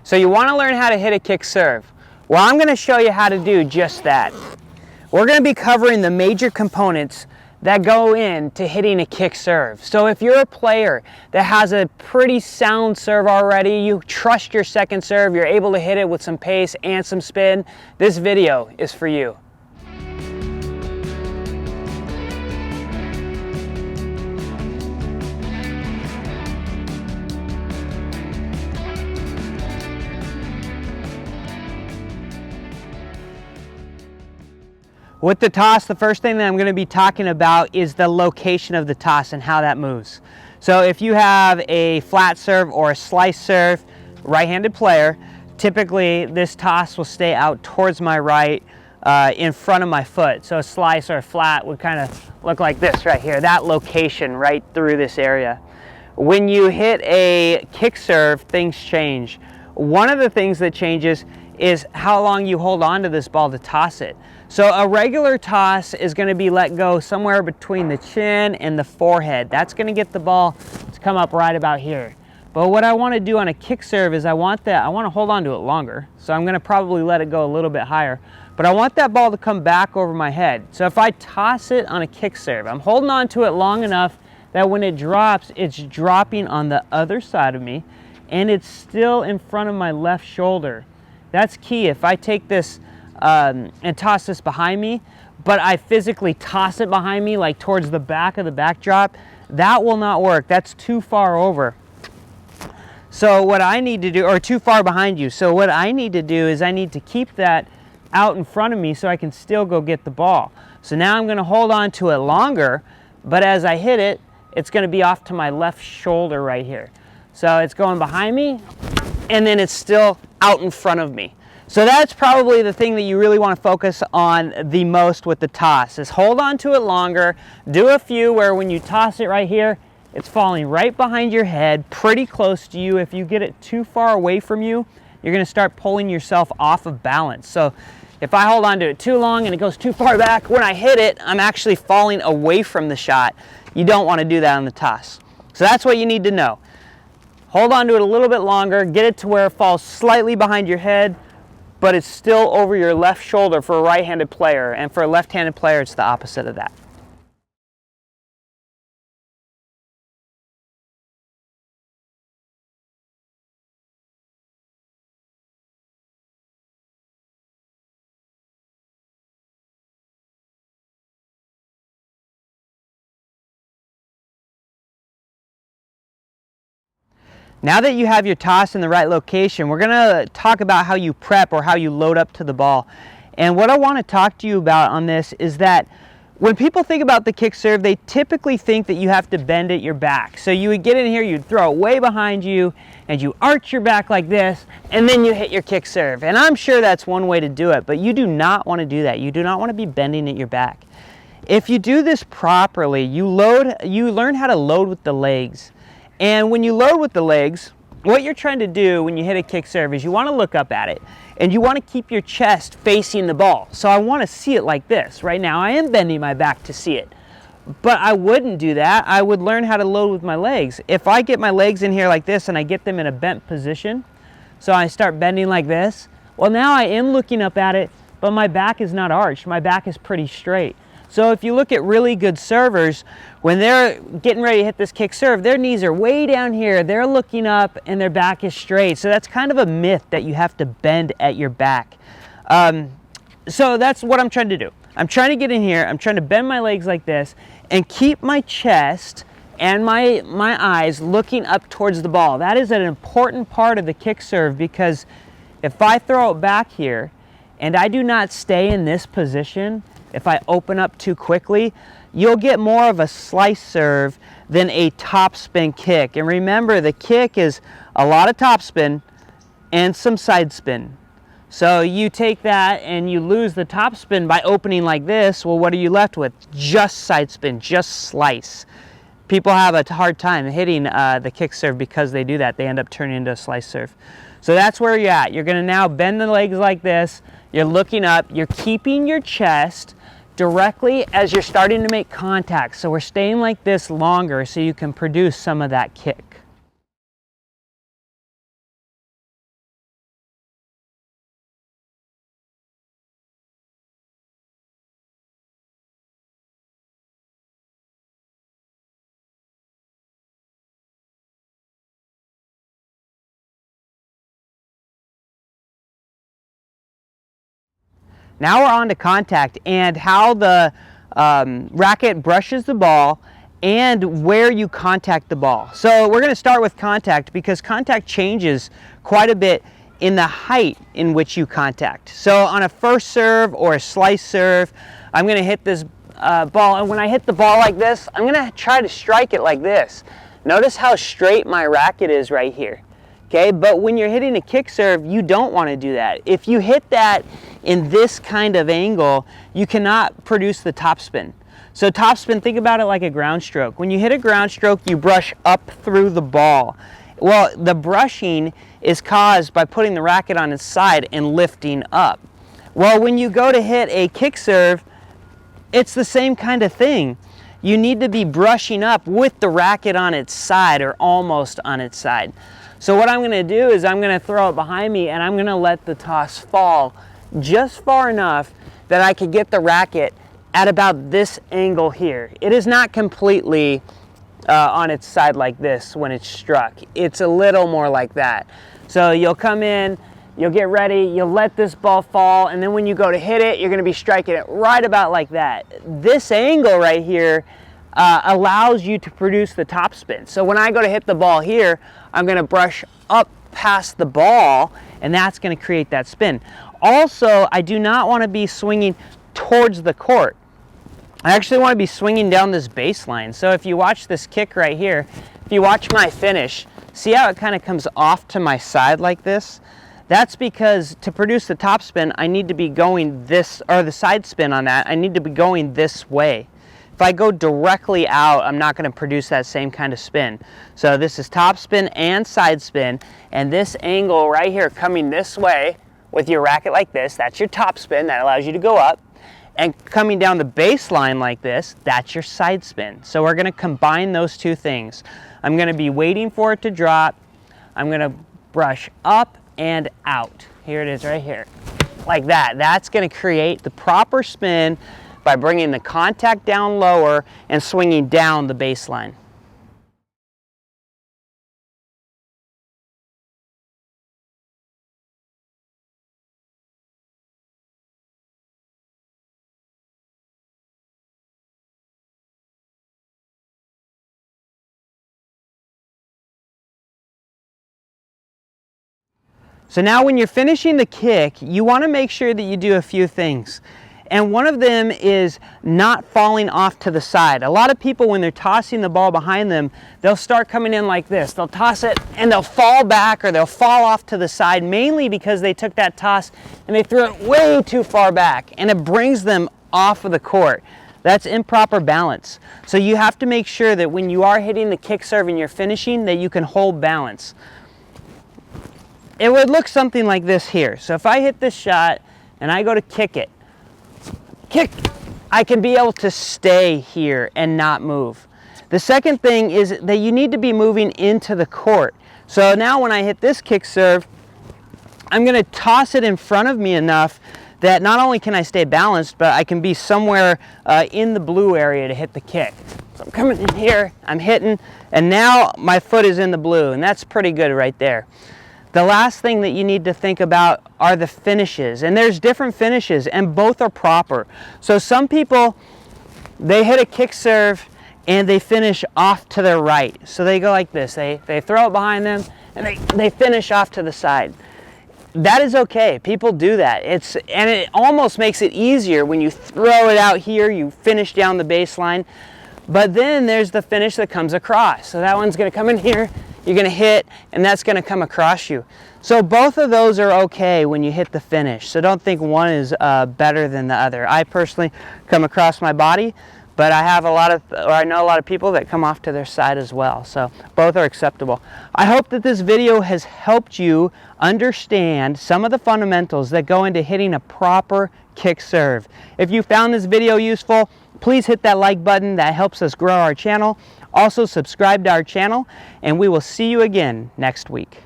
So you want to learn how to hit a kick serve. Well, I'm going to show you how to do just that. We're going to be covering the major components that go into hitting a kick serve. So if you're a player that has a pretty sound serve already, you trust your second serve, you're able to hit it with some pace and some spin, this video is for you. With the toss, the first thing that I'm going to be talking about is the location of the toss and how that moves. So if you have a flat serve or a slice serve, right-handed player, typically this toss will stay out towards my right in front of my foot. So a slice or a flat would kind of look like this right here, that location right through this area. When you hit a kick serve, things change. One of the things that changes is how long you hold on to this ball to toss it. So a regular toss is going to be let go somewhere between the chin and the forehead. That's going to get the ball to come up right about here. But what I want to do on a kick serve is I want to hold on to it longer. So I'm going to probably let it go a little bit higher. But I want that ball to come back over my head. So if I toss it on a kick serve, I'm holding on to it long enough that when it drops, it's dropping on the other side of me and it's still in front of my left shoulder. That's key. If I take this and toss this behind me, but I physically toss it behind me like towards the back of the backdrop, that will not work. That's too far over. So what I need to do, or too far behind you. So what I need to do is I need to keep that out in front of me so I can still go get the ball. So now I'm going to hold on to it longer, but as I hit it, it's going to be off to my left shoulder right here. So it's going behind me, and then it's still out in front of me. So that's probably the thing that you really want to focus on the most with the toss, is hold on to it longer. Do a few where when you toss it right here, it's falling right behind your head, pretty close to you. If you get it too far away from you, you're going to start pulling yourself off of balance. So if I hold on to it too long and it goes too far back, when I hit it, I'm actually falling away from the shot. You don't want to do that on the toss. So that's what you need to know. Hold on to it a little bit longer, get it to where it falls slightly behind your head, but it's still over your left shoulder for a right-handed player, and for a left-handed player, it's the opposite of that. Now that you have your toss in the right location, we're going to talk about how you prep or how you load up to the ball. And what I want to talk to you about on this is that when people think about the kick serve, they typically think that you have to bend at your back. So you would get in here, you'd throw it way behind you, and you arch your back like this, and then you hit your kick serve. And I'm sure that's one way to do it, but you do not want to do that. You do not want to be bending at your back. If you do this properly, you learn how to load with the legs. And when you load with the legs, what you're trying to do when you hit a kick serve is you want to look up at it and you want to keep your chest facing the ball. So I want to see it like this. Right now I am bending my back to see it, but I wouldn't do that. I would learn how to load with my legs. If I get my legs in here like this and I get them in a bent position, so I start bending like this, well, now I am looking up at it, but my back is not arched. My back is pretty straight. So if you look at really good servers, when they're getting ready to hit this kick serve, their knees are way down here, they're looking up, and their back is straight. So that's kind of a myth that you have to bend at your back. So that's what I'm trying to do. I'm trying to get in here, I'm trying to bend my legs like this, and keep my chest and my eyes looking up towards the ball. That is an important part of the kick serve, because if I throw it back here, and I do not stay in this position, if I open up too quickly, you'll get more of a slice serve than a topspin kick. And remember, the kick is a lot of topspin and some side spin. So you take that and you lose the topspin by opening like this. Well, what are you left with? Just side spin, just slice. People have a hard time hitting the kick serve because they do that. They end up turning into a slice serve. So that's where you're at. You're going to now bend the legs like this. You're looking up. You're keeping your chest directly as you're starting to make contact. So we're staying like this longer so you can produce some of that kick. Now we're on to contact and how the racket brushes the ball and where you contact the ball. So we're going to start with contact because contact changes quite a bit in the height in which you contact. So on a first serve or a slice serve, I'm going to hit this ball, and when I hit the ball like this, I'm going to try to strike it like this. Notice how straight my racket is right here. Okay, but when you're hitting a kick serve, you don't want to do that. If you hit that in this kind of angle, you cannot produce the topspin. So topspin, think about it like a ground stroke. When you hit a ground stroke, you brush up through the ball. Well, the brushing is caused by putting the racket on its side and lifting up. Well, when you go to hit a kick serve, it's the same kind of thing. You need to be brushing up with the racket on its side or almost on its side. So what I'm going to do is I'm going to throw it behind me and I'm going to let the toss fall just far enough that I could get the racket at about this angle here. It is not completely on its side like this when it's struck. It's a little more like that. So you'll come in, you'll get ready, you'll let this ball fall, and then when you go to hit it, you're going to be striking it right about like that. This angle right here allows you to produce the topspin. So when I go to hit the ball here, I'm going to brush up past the ball, and that's going to create that spin. Also, I do not want to be swinging towards the court. I actually want to be swinging down this baseline. So if you watch this kick right here, if you watch my finish, see how it kind of comes off to my side like this? That's because to produce the topspin, I need to be going this, or the side spin on that, I need to be going this way. If I go directly out, I'm not going to produce that same kind of spin. So this is top spin and side spin, and this angle right here coming this way with your racket like this, that's your top spin, that allows you to go up. And coming down the baseline like this, that's your side spin. So we're going to combine those two things. I'm going to be waiting for it to drop. I'm going to brush up and out. Here it is right here. Like that. That's going to create the proper spin by bringing the contact down lower and swinging down the baseline. So now when you're finishing the kick, you want to make sure that you do a few things. And one of them is not falling off to the side. A lot of people, when they're tossing the ball behind them, they'll start coming in like this. They'll toss it and they'll fall back or they'll fall off to the side, mainly because they took that toss and they threw it way too far back and it brings them off of the court. That's improper balance. So you have to make sure that when you are hitting the kick serve and you're finishing, that you can hold balance. It would look something like this here. So if I hit this shot and I go to kick it, I can be able to stay here and not move. The second thing is that you need to be moving into the court. So now when I hit this kick serve, I'm going to toss it in front of me enough that not only can I stay balanced, but I can be somewhere in the blue area to hit the kick. So I'm coming in here, I'm hitting, and now my foot is in the blue, and that's pretty good right there. The last thing that you need to think about are the finishes, and there's different finishes and both are proper. So some people, they hit a kick serve and they finish off to their right. So they go like this, they throw it behind them and they finish off to the side. That is okay, people do that. And it almost makes it easier when you throw it out here, you finish down the baseline. But then there's the finish that comes across. So that one's gonna come in here, you're going to hit, and that's going to come across you. So both of those are okay when you hit the finish. So don't think one is better than the other. I personally come across my body, but I know a lot of people that come off to their side as well. So both are acceptable. I hope that this video has helped you understand some of the fundamentals that go into hitting a proper kick serve. If you found this video useful, please hit that like button. That helps us grow our channel. Also, subscribe to our channel, and we will see you again next week.